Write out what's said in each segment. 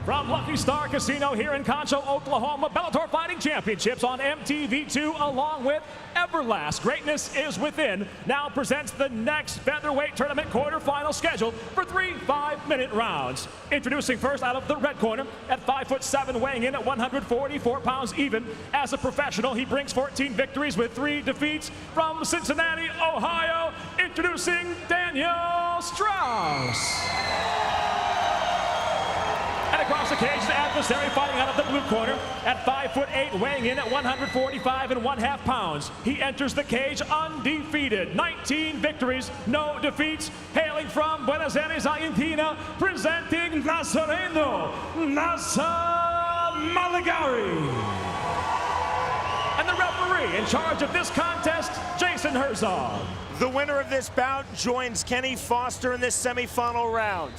From Lucky Star Casino here in Concho, Oklahoma, Bellator Fighting Championships on MTV2 along with Everlast. Greatness is Within now presents the next featherweight tournament quarterfinal scheduled for 3 5-minute rounds. Introducing first out of the red corner at 5'7", weighing in at 144 pounds even. As a professional, he brings 14 victories with 3 defeats. From Cincinnati, Ohio, introducing Daniel Straus. And across the cage, the adversary fighting out of the blue corner at 5'8", weighing in at 145.5 pounds. He enters the cage undefeated, 19 victories, no defeats. Hailing from Buenos Aires, Argentina, presenting Nazareno Malegarie. And the referee in charge of this contest, Jason Herzog. The winner of this bout joins Kenny Foster in this semifinal round.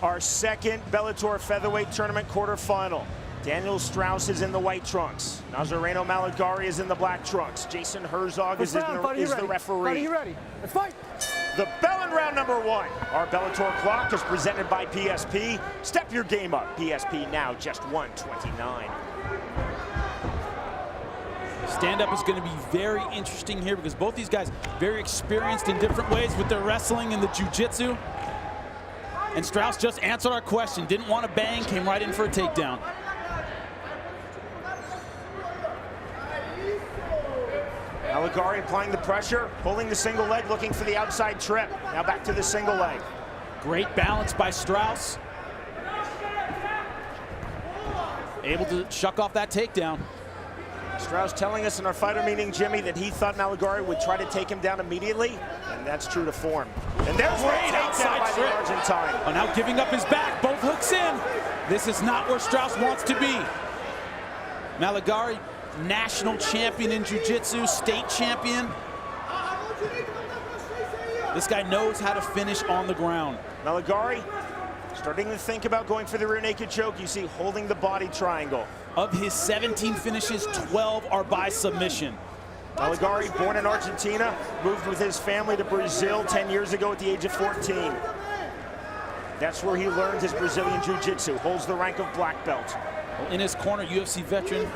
Our second Bellator featherweight tournament quarterfinal. Daniel Straus is in the white trunks. Nazareno Malegarie is in the black trunks. Jason Herzog is the referee. Buddy, you ready? Let's fight. The bell in round number 1. Our Bellator clock is presented by PSP. Step your game up. PSP now just $129. Stand-up is going to be very interesting here because both these guys very experienced in different ways with their wrestling and the jiu-jitsu. And Straus just answered our question. Didn't want to bang, came right in for a takedown. Malegarie applying the pressure, pulling the single leg, looking for the outside trip. Now back to the single leg. Great balance by Straus. Able to shuck off that takedown. Straus telling us in our fighter meeting, Jimmy, that he thought Malegarie would try to take him down immediately, and that's true to form. And there's great outside by the trip. Argentine. Oh, now giving up his back, both hooks in. This is not where Straus wants to be. Malegarie, national champion in jiu-jitsu, state champion. This guy knows how to finish on the ground. Malegarie starting to think about going for the rear naked choke. You see holding the body triangle. Of his 17 finishes, 12 are by submission. Malegarie, born in Argentina, moved with his family to Brazil 10 years ago at the age of 14. That's where he learned his Brazilian jiu-jitsu, holds the rank of black belt. In his corner, UFC veteran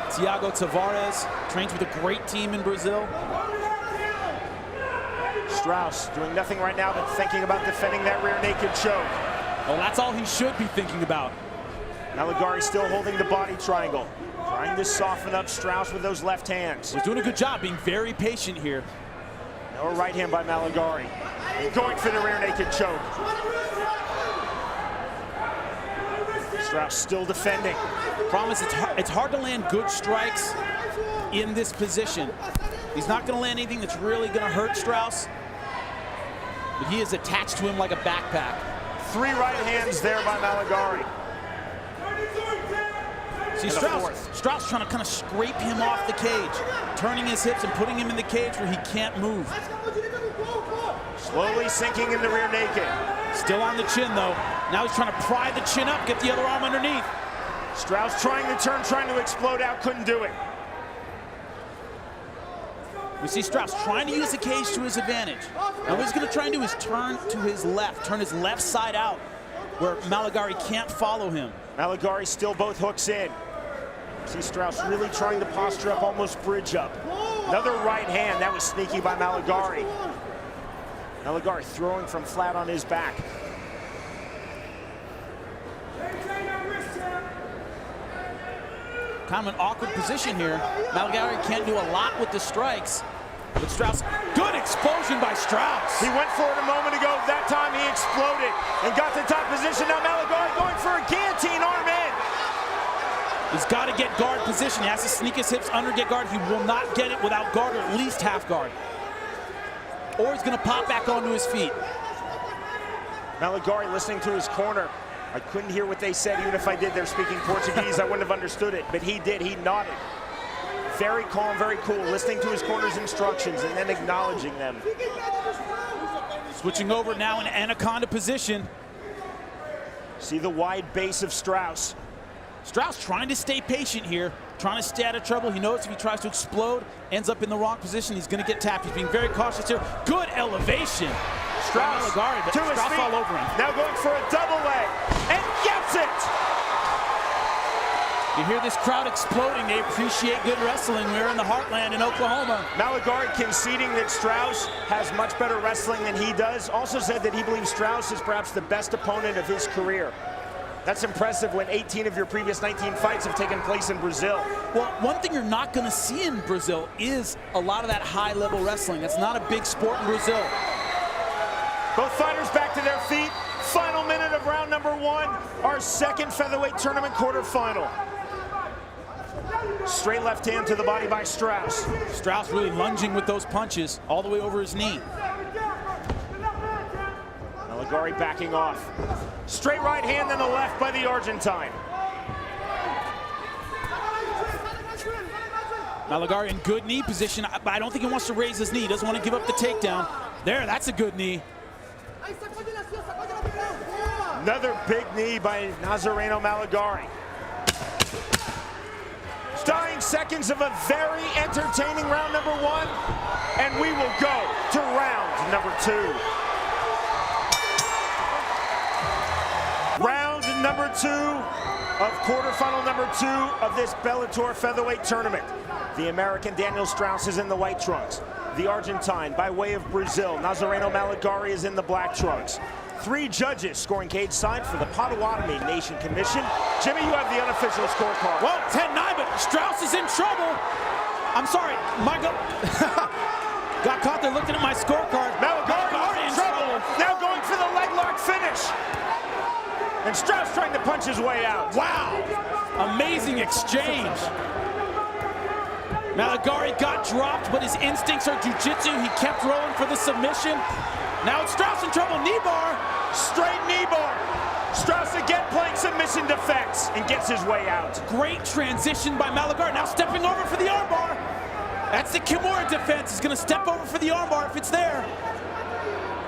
Thiago Tavares, trains with a great team in Brazil. Straus doing nothing right now but thinking about defending that rear naked choke. Well, that's all he should be thinking about. Malegarie still holding the body triangle, trying to soften up Straus with those left hands. He's doing a good job being very patient here. No right hand by Malegarie. Going for the rear naked choke. Straus still defending. Problem is, it's hard to land good strikes in this position. He's not going to land anything that's really going to hurt Straus, but he is attached to him like a backpack. 3 right hands there by Malegarie. See, Straus trying to kind of scrape him off the cage, turning his hips and putting him in the cage where he can't move. Slowly sinking in the rear naked. Still on the chin, though. Now he's trying to pry the chin up, get the other arm underneath. Straus trying to turn, trying to explode out, couldn't do it. We see Straus trying to use the cage to his advantage. Now what he's going to try and do is turn to his left, turn his left side out, where Malegarie can't follow him. Malegarie still both hooks in. See Straus really trying to posture up, almost bridge up. Another right hand, that was sneaky by Malegarie. Malegarie throwing from flat on his back. Kind of an awkward position here. Malegarie can't do a lot with the strikes, but Straus, good explosion by Straus. He went for it a moment ago. That time he exploded and got the top position. Now Malegarie going for a guillotine arm in. He's got to get guard position. He has to sneak his hips under, get guard. He will not get it without guard, or at least half guard. Or he's going to pop back onto his feet. Malegarie listening to his corner. I couldn't hear what they said. Even if I did, they're speaking Portuguese. I wouldn't have understood it, but he did. He nodded. Very calm, very cool, listening to his corner's instructions and then acknowledging them. Switching over now in anaconda position. See the wide base of Straus. Straus trying to stay patient here, trying to stay out of trouble. He knows if he tries to explode, ends up in the wrong position, he's going to get tapped. He's being very cautious here. Good elevation. Straus Malegarie, but to his Straus feet. all over him. Now going for a double leg and gets it. You hear this crowd exploding. They appreciate good wrestling. We're in the heartland in Oklahoma. Malegarie conceding that Straus has much better wrestling than he does. Also said that he believes Straus is perhaps the best opponent of his career. That's impressive when 18 of your previous 19 fights have taken place in Brazil. Well, one thing you're not going to see in Brazil is a lot of that high-level wrestling. It's not a big sport in Brazil. Both fighters back to their feet. Final minute of round number 1, our second featherweight tournament quarterfinal. Straight left hand to the body by Straus. Straus really lunging with those punches all the way over his knee. Malegarie backing off. Straight right hand and the left by the Argentine. Malegarie in good knee position, but I don't think he wants to raise his knee. He doesn't want to give up the takedown. There, that's a good knee. Another big knee by Nazareno Malegarie. Dying seconds of a very entertaining round number 1, and we will go to round number 2. Round number 2 of quarterfinal number 2 of this Bellator featherweight tournament. The American Daniel Straus is in the white trunks. The Argentine, by way of Brazil, Nazareno Malegarie, is in the black trunks. 3 judges scoring cage side for the Potawatomi Nation Commission. Jimmy, you have the unofficial scorecard. Well, 10-9, but Straus is in trouble. I'm sorry, got caught there looking at my scorecard. Malegarie in trouble. Now going for the leg lock finish. And Straus trying to punch his way out. Wow, amazing exchange. Malegarie got dropped, but his instincts are jiu-jitsu. He kept rolling for the submission. Now it's Straus in trouble, knee bar. Straight knee bar. Straus again playing submission defense and gets his way out. Great transition by Malegarie. Now stepping over for the armbar. That's the Kimura defense. He's gonna step over for the armbar if it's there.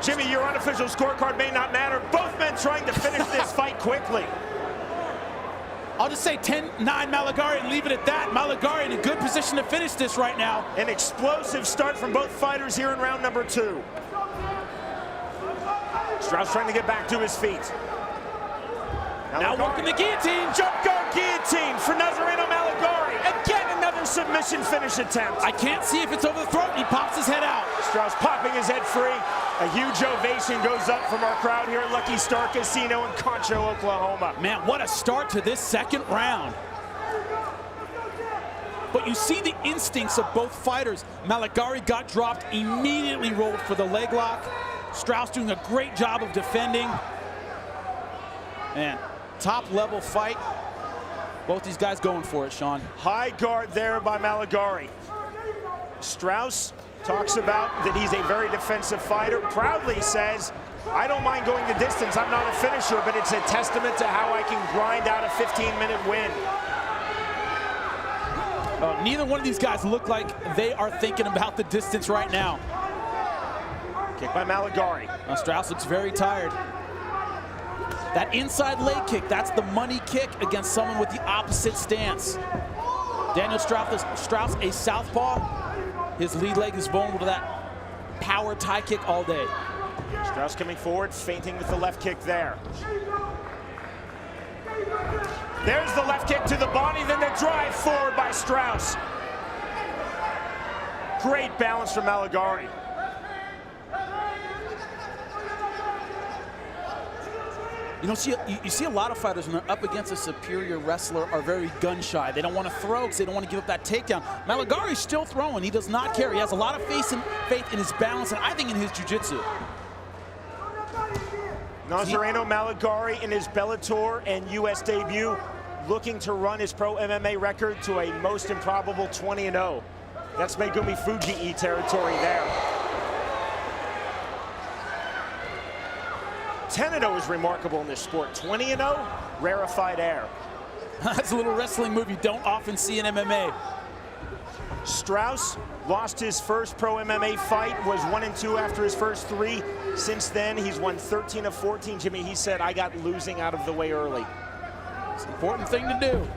Jimmy, your unofficial scorecard may not matter. Both men trying to finish this fight quickly. I'll just say 10-9 Malegarie and leave it at that. Malegarie in a good position to finish this right now. An explosive start from both fighters here in round number 2. Straus trying to get back to his feet. Now working the guillotine. Jump guard guillotine for Nazareno Malegarie. Again, another submission finish attempt. I can't see if it's over the throat. He pops his head out. Straus popping his head free. A huge ovation goes up from our crowd here at Lucky Star Casino in Concho, Oklahoma. Man, what a start to this second round. But you see the instincts of both fighters. Malegarie got dropped, immediately rolled for the leg lock. Straus doing a great job of defending. Man, top level fight. Both these guys going for it, Sean. High guard there by Malegarie. Straus talks about that he's a very defensive fighter. Proudly says, I don't mind going the distance. I'm not a finisher, but it's a testament to how I can grind out a 15-minute win. Neither one of these guys look like they are thinking about the distance right now. Kick by Malegarie. Now Straus looks very tired. That inside leg kick, that's the money kick against someone with the opposite stance. Daniel Straus, a southpaw. His lead leg is vulnerable to that power tie kick all day. Straus coming forward, feinting with the left kick there. There's the left kick to the body, then the drive forward by Straus. Great balance from Malegarie. You know, you see a lot of fighters when they're up against a superior wrestler are very gun shy. They don't want to throw because they don't want to give up that takedown. Malegarie's still throwing. He does not care. He has a lot of faith in his balance and I think in his jiu-jitsu. Nazareno Malegarie in his Bellator and US debut, looking to run his pro MMA record to a most improbable 20-0. That's Megumi Fujii territory there. 10-0 is remarkable in this sport. 20-0, rarefied air. That's a little wrestling move you don't often see in MMA. Straus lost his first pro MMA fight, was 1-2 after his first 3. Since then, he's won 13 of 14. Jimmy, he said, I got losing out of the way early. It's an important thing to do.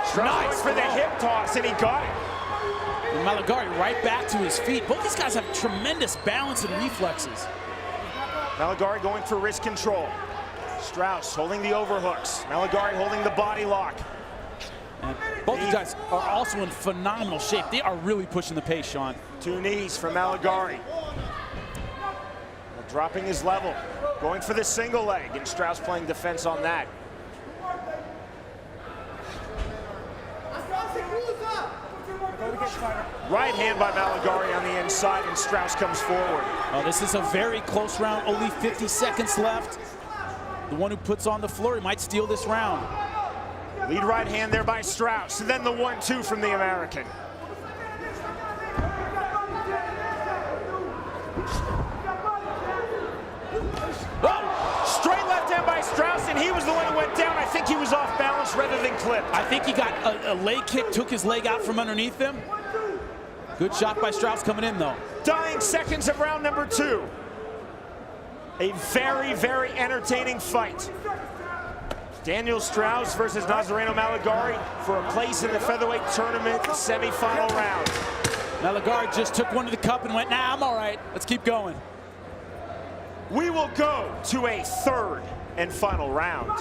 Straus nice for the hip toss, and he got it. And Malegarie right back to his feet. Both these guys have tremendous balance and reflexes. Malegarie going for wrist control. Straus holding the overhooks. Malegarie holding the body lock. And both these guys are also in phenomenal shape. They are really pushing the pace, Sean. 2 knees from Malegarie. Dropping his level, going for the single leg, and Straus playing defense on that. Right hand by Malegarie on the inside, and Straus comes forward. Oh, this is a very close round, only 50 seconds left. The one who puts on the floor, he might steal this round. Lead right hand there by Straus, and then the 1-2 from the American. Oh, straight left hand by Straus, and he was the one who went down. I think he was off balance rather than clipped. I think he got a leg kick, took his leg out from underneath him. Good shot by Straus coming in, though. Dying seconds of round number 2. A very, very entertaining fight. Daniel Straus versus Nazareno Malegarie for a place in the featherweight tournament semifinal round. Malegarie just took one to the cup and went, nah, I'm all right. Let's keep going. We will go to a 3rd and final round.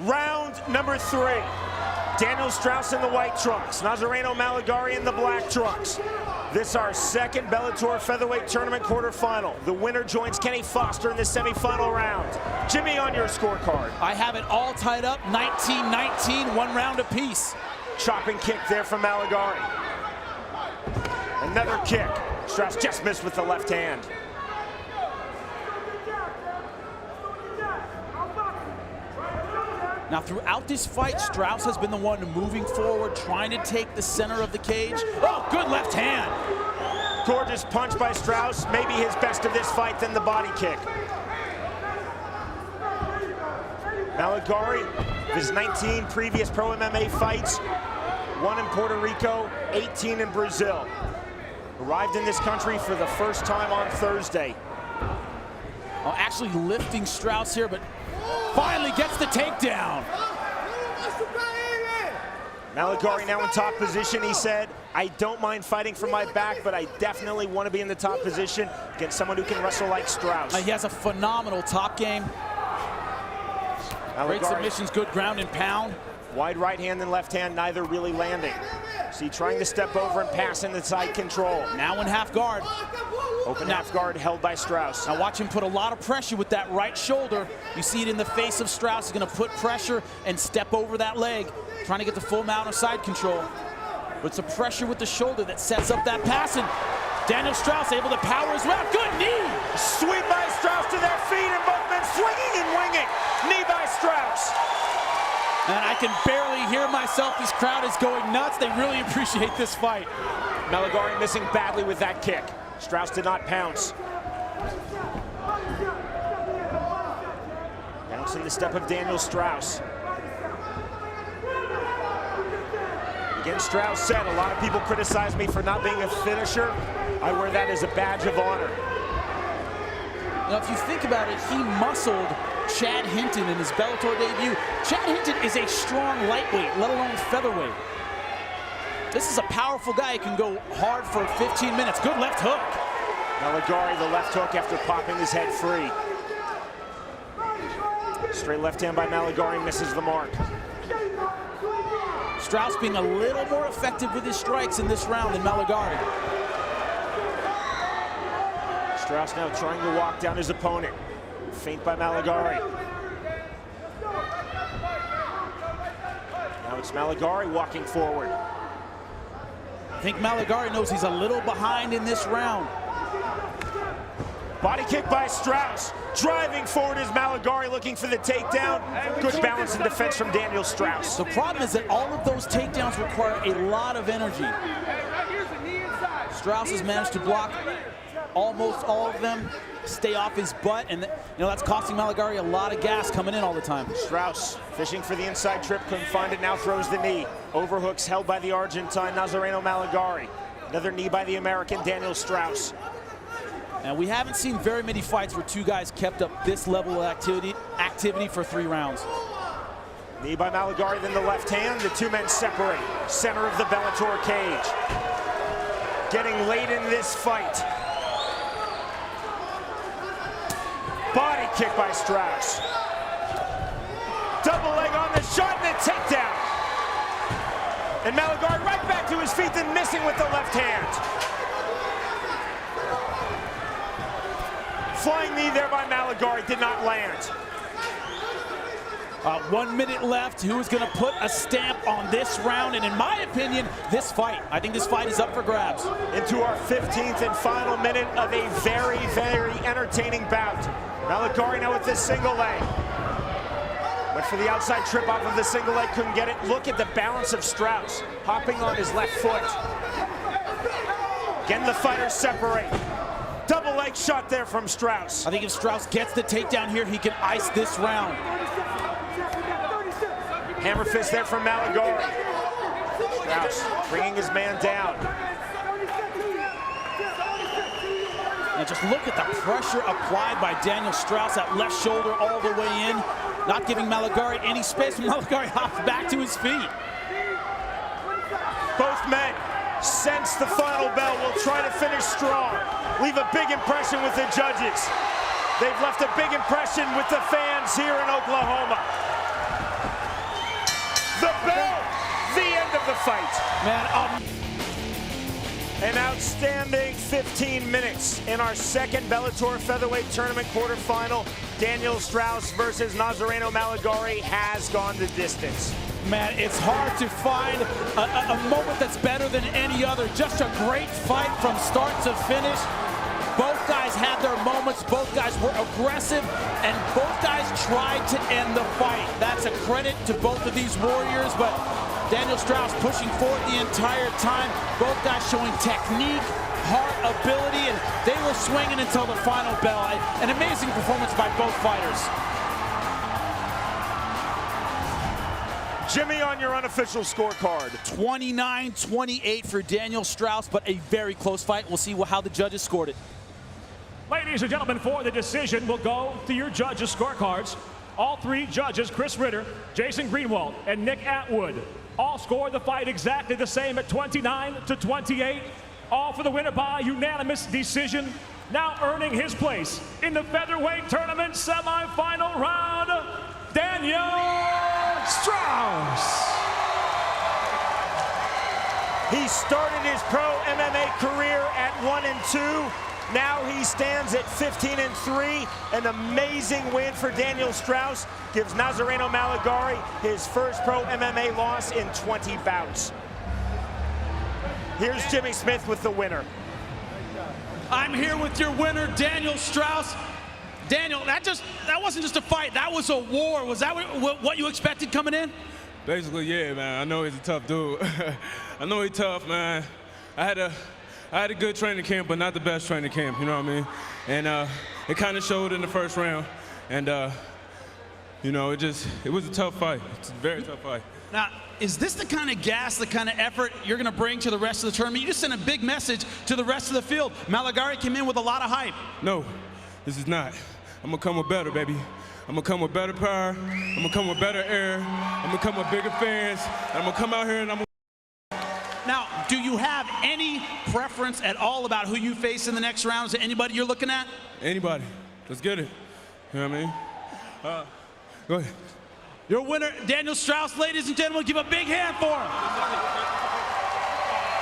Round number 3. Daniel Straus in the white trunks, Nazareno Malegarie in the black trunks. This is our 2nd Bellator featherweight tournament quarterfinal. The winner joins Kenny Foster in the semifinal round. Jimmy, on your scorecard. I have it all tied up, 19-19, 1 round apiece. Chopping kick there from Malegarie. Another kick. Straus just missed with the left hand. Now, throughout this fight, Straus has been the one moving forward, trying to take the center of the cage. Oh, good left hand. Gorgeous punch by Straus, maybe his best of this fight, then the body kick. Malegarie, his 19 previous pro MMA fights, 1 in Puerto Rico, 18 in Brazil. Arrived in this country for the first time on Thursday. Oh, actually lifting Straus here, but finally gets the takedown. Malegarie now in top position. He said, I don't mind fighting for my back, but I definitely want to be in the top position against someone who can wrestle like Straus. He has a phenomenal top game. Great submissions, good ground and pound. Wide right hand and left hand, neither really landing. See, trying to step over and pass in the side control. Now in half guard. Open half guard held by Straus. Now watch him put a lot of pressure with that right shoulder. You see it in the face of Straus. He's going to put pressure and step over that leg, trying to get the full amount of side control. But it's a pressure with the shoulder that sets up that pass, and Daniel Straus able to power his route. Good knee! Sweep by Straus to their feet, and both men swinging and winging. Knee by Straus. And I can barely hear myself. This crowd is going nuts. They really appreciate this fight. Malegarie missing badly with that kick. Straus did not pounce. Bouncing the step of Daniel Straus. Again, Straus said, a lot of people criticize me for not being a finisher. I wear that as a badge of honor. Now, if you think about it, he muscled Chad Hinton in his Bellator debut. Chad Hinton is a strong lightweight, let alone featherweight. This is a powerful guy. He can go hard for 15 minutes. Good left hook. Malegarie, the left hook after popping his head free. Straight left hand by Malegarie, misses the mark. Straus being a little more effective with his strikes in this round than Malegarie. Straus now trying to walk down his opponent. Feint by Malegarie. Now it's Malegarie walking forward. I think Malegarie knows he's a little behind in this round. Body kick by Straus. Driving forward is Malegarie looking for the takedown. Good balance and defense from Daniel Straus. The problem is that all of those takedowns require a lot of energy. Straus has managed to block almost all of them, stay off his butt, and that's costing Malegarie a lot of gas coming in all the time. Straus fishing for the inside trip, couldn't find it, now throws the knee. Overhooks held by the Argentine Nazareno Malegarie. Another knee by the American Daniel Straus. And we haven't seen very many fights where two guys kept up this level of activity for 3 rounds. Knee by Malegarie, then the left hand. The two men separate. Center of the Bellator cage. Getting late in this fight. Body kick by Straus. Double leg on the shot and a takedown. And Malegarie right back to his feet, then missing with the left hand. Flying knee there by Malegarie, did not land. 1 minute left. Who is going to put a stamp on this round? And in my opinion, this fight. I think this fight is up for grabs. Into our 15th and final minute of a very, very entertaining bout. Malegarie now with this single leg. Went for the outside trip off of the single leg, couldn't get it. Look at the balance of Straus, hopping on his left foot. Again, the fighters separate. Double leg shot there from Straus. I think if Straus gets the takedown here, he can ice this round. Hammer fist there from Malegarie. Straus bringing his man down. And just look at the pressure applied by Daniel Straus, that left shoulder all the way in, not giving Malegarie any space. Malegarie hops back to his feet. Both men sense the final bell, will try to finish strong. Leave a big impression with the judges. They've left a big impression with the fans here in Oklahoma. The bell, the end of the fight. Man, An outstanding 15 minutes in our second Bellator featherweight tournament quarterfinal. Daniel Straus versus Nazareno Malegarie has gone the distance. man, it's hard to find a moment that's better than any other. Just a great fight from start to finish. Both guys had their moments, both guys were aggressive, and both guys tried to end the fight. That's a credit to both of these warriors, but Daniel Straus pushing forward the entire time. Both guys showing technique, heart, ability, and they were swinging until the final bell. An amazing performance by both fighters. Jimmy, on your unofficial scorecard. 29-28 for Daniel Straus, but a very close fight. We'll see how the judges scored it. Ladies and gentlemen, for the decision, we'll go to your judges' scorecards. All three judges, Chris Ritter, Jason Greenwald, and Nick Atwood, all scored the fight exactly the same at 29-28. All for the winner by unanimous decision. Now earning his place in the featherweight tournament semifinal round, Daniel Straus. He started his pro MMA career at 1-2. Now he stands at 15-3. An amazing win for Daniel Straus. Gives Nazareno Malegarie his first pro MMA loss in 20 bouts. Here's Jimmy Smith with the winner. I'm here with your winner, Daniel Straus. Daniel, that wasn't just a fight, that was a war. Was that what you expected coming in? Basically, yeah, man. I know he's a tough dude. I know he's tough, man. I had a good training camp, but not the best training camp, you know what I mean? And it kind of showed in the first round. And, you know, it was a tough fight. It's a very tough fight. Now, is this the kind of gas, the kind of effort you're going to bring to the rest of the tournament? You just sent a big message to the rest of the field. Malegarie came in with a lot of hype. No, this is not. I'm going to come with better, baby. I'm going to come with better power. I'm going to come with better air. I'm going to come with bigger fans. I'm going to come out here and I'm going to... Now, do you have any preference at all about who you face in the next round? Is there anybody you're looking at? Anybody. Let's get it. You know what I mean? Go ahead. Your winner, Daniel Straus. Ladies and gentlemen, give a big hand for him.